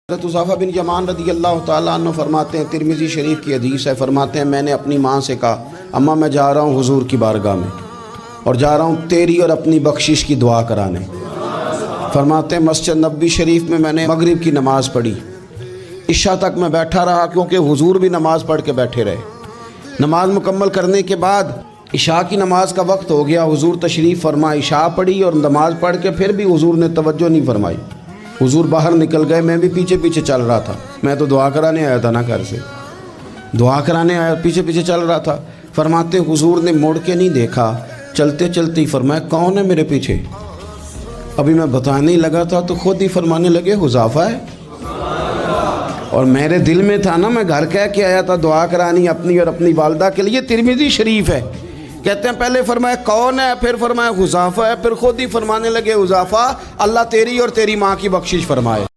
हज़रत हुज़ैफ़ा बिन यमान रज़ी अल्लाह तआला अन्हु फरमाते हैं, तिरमिज़ी शरीफ की हदीस है, फरमाते हैं मैंने अपनी माँ से कहा, अम्मा मैं जा रहा हूँ हुज़ूर की बारगाह में और जा रहा हूँ तेरी और अपनी बख्शिश की दुआ कराने। फरमाते हैं मस्जिद नबवी शरीफ में मैंने मगरिब की नमाज़ पढ़ी, इशा तक मैं बैठा रहा क्योंकि हुज़ूर भी नमाज़ पढ़ के बैठे रहे। नमाज मुकम्मल करने के बाद इशा की नमाज का वक्त हो गया, हुज़ूर तशरीफ़ फरमा, इशा पढ़ी और नमाज़ पढ़ के फिर भी हुज़ूर ने तवज्जो नहीं फरमाई। हुज़ूर बाहर निकल गए, मैं भी पीछे पीछे चल रहा था। मैं तो दुआ कराने आया था ना, घर से दुआ कराने आया, पीछे पीछे चल रहा था। फरमाते हुज़ूर ने मुड़ के नहीं देखा, चलते चलते ही फरमाया कौन है मेरे पीछे। अभी मैं बताने ही लगा था तो खुद ही फरमाने लगे हुज़ैफ़ा है। और मेरे दिल में था ना, मैं घर कह के आया था दुआ करानी अपनी और अपनी वालदा के लिए। तिरमिज़ी शरीफ है, कहते हैं पहले फरमाया कौन है, फिर फरमाया हुज़ैफ़ा है, फिर खुद ही फरमाने लगे हुज़ैफ़ा अल्लाह तेरी और तेरी माँ की बख्शिश फरमाए।